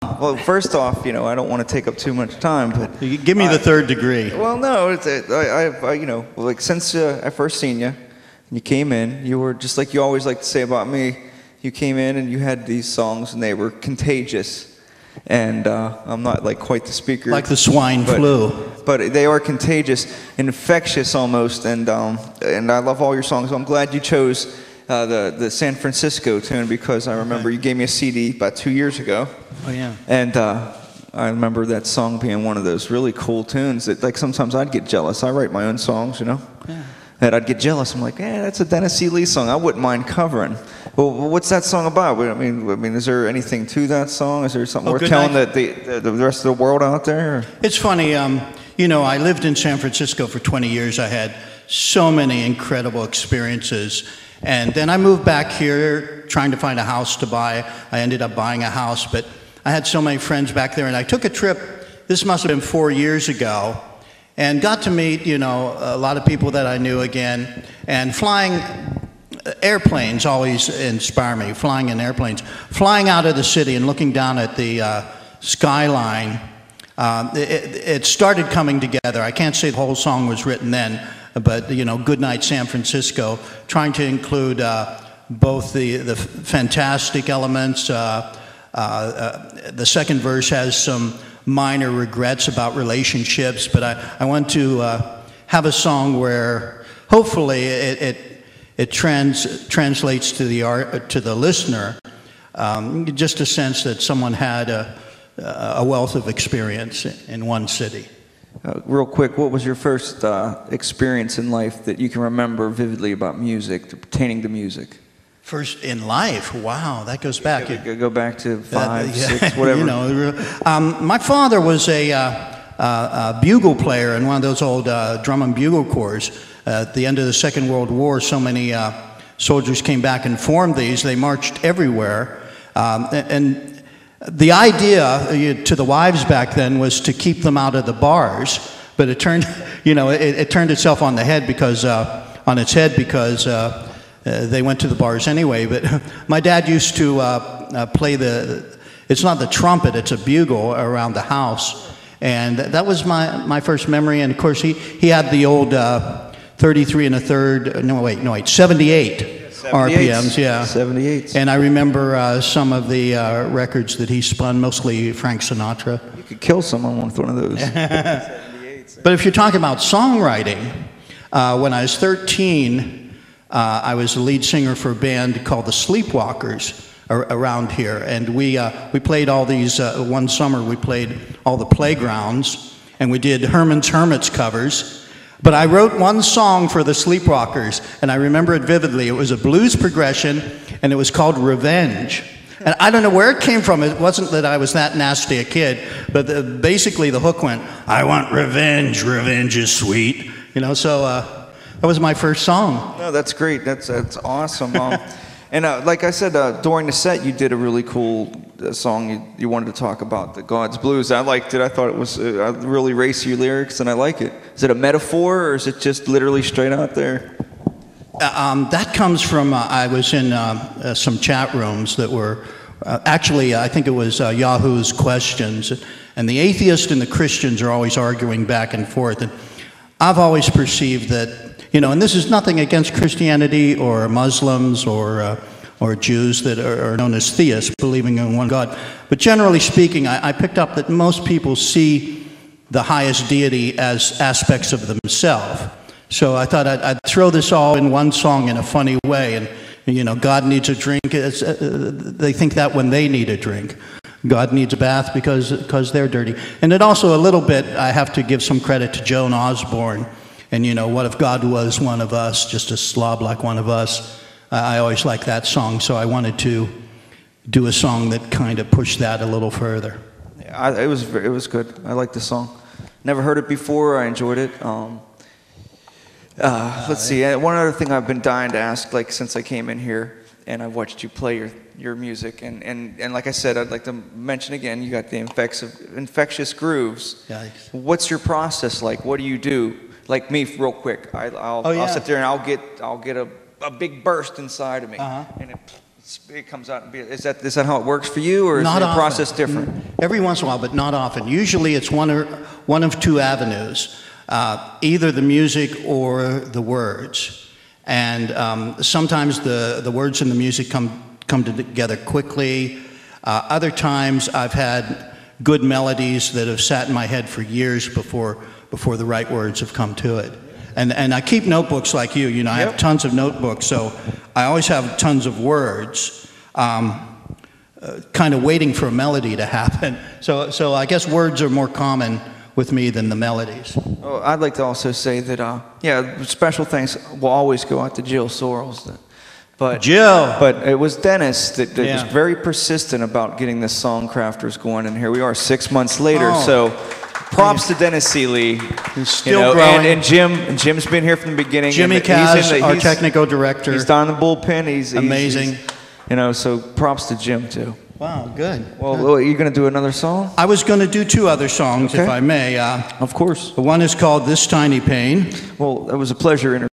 Well, first off, you know, I don't want to take up too much time, but give me the third degree. Well, no, you know, like since I first seen you, you came in, you were just like you always like to say about me. You came in and you had these songs, and they were contagious. And I'm not like quite the speaker, like the swine flu, but they are contagious, infectious almost. And I love all your songs. So I'm glad you chose the San Francisco tune, because I remember you gave me a CD about 2 years ago. Oh yeah. And I remember that song being one of those really cool tunes that, like, sometimes I'd get jealous. I write my own songs, you know. Yeah. And I'd get jealous. I'm like, yeah, that's a Dennis C. Lee song. I wouldn't mind covering. Well, what's that song about? I mean, is there anything to that song? Is there something worth telling the rest of the world out there? Or? It's funny. You know, I lived in San Francisco for 20 years. I had so many incredible experiences. And then I moved back here trying to find a house to buy. I ended up buying a house, but I had so many friends back there, and I took a trip, this must have been 4 years ago, and got to meet, you know, a lot of people that I knew again. And flying airplanes always inspire me, flying in airplanes. Flying out of the city and looking down at the skyline, it started coming together. I can't say the whole song was written then, but, you know, Goodnight San Francisco, trying to include both the fantastic elements. The second verse has some minor regrets about relationships, but I want to have a song where hopefully it translates to the listener, just a sense that someone had a wealth of experience in one city. Real quick, what was your first experience in life that you can remember vividly about music, pertaining to music? First in life? Wow, that goes back. Go back to 5, 6, whatever. You know, my father was a bugle player in one of those old drum and bugle corps. At the end of the Second World War, so many soldiers came back and formed these. They marched everywhere. And the idea to the wives back then was to keep them out of the bars, but it turned, you know, it turned itself on its head because they went to the bars anyway. But my dad used to play it's not the trumpet, it's a bugle around the house, and that was my first memory. And of course he had the old 33 1/3, no wait, 78. RPMs, yeah. 78. And I remember some of the records that he spun, mostly Frank Sinatra. You could kill someone with one of those. 78. But if you're talking about songwriting, when I was 13, I was the lead singer for a band called the Sleepwalkers around here. And we played all these, one summer we played all the playgrounds, and we did Herman's Hermits covers. But I wrote one song for the Sleepwalkers, and I remember it vividly. It was a blues progression, and it was called Revenge. And I don't know where it came from. It wasn't that I was that nasty a kid, but basically the hook went, I want revenge, revenge is sweet. You know, so that was my first song. No, that's great. That's awesome. And like I said, during the set, you did a really cool song. You wanted to talk about the God's Blues. I liked it. I thought it was really racy lyrics, and I like it. Is it a metaphor, or is it just literally straight out there? That comes from, I was in some chat rooms that were, actually, I think it was Yahoo's Questions, and the atheists and the Christians are always arguing back and forth. And I've always perceived that, you know, and this is nothing against Christianity or Muslims or Jews that are known as theists, believing in one God. But generally speaking, I picked up that most people see the highest deity as aspects of themselves. So I thought I'd throw this all in one song in a funny way. And, you know, God needs a drink. They think that when they need a drink. God needs a bath because they're dirty. And it also, a little bit, I have to give some credit to Joan Osborne. And, you know, what if God was one of us, just a slob like one of us? I always liked that song, so I wanted to do a song that kind of pushed that a little further. Yeah, it was good. I liked the song. Never heard it before. I enjoyed it. Let's see. One other thing I've been dying to ask, like, since I came in here and I watched you play your music, and like I said, I'd like to mention again, you got the infectious grooves. Yikes. What's your process like? What do you do? Like me, real quick, I'll sit there and I'll get a big burst inside of me, and it comes out and be, is that how it works for you, or is Not the often. process different? Every once in a while, but not often. Usually it's one of two avenues, either the music or the words. And sometimes the words and the music come together quickly. Other times I've had good melodies that have sat in my head for years before the right words have come to it. And I keep notebooks like you. You know, I have tons of notebooks, so I always have tons of words, kind of waiting for a melody to happen. So I guess words are more common with me than the melodies. Oh, I'd like to also say that, special thanks will always go out to Jill Sorrells. But it was Dennis that was very persistent about getting this Songcrafters going, and here we are 6 months later. So props to Dennis Seeley. He's still growing. And Jim's been here from the beginning. Jimmy Kaz, our technical director. He's down in the bullpen. He's amazing. So props to Jim too. Wow, good. Well, are you going to do another song? I was going to do two other songs, if I may. Of course. One is called This Tiny Pain. Well, it was a pleasure interviewing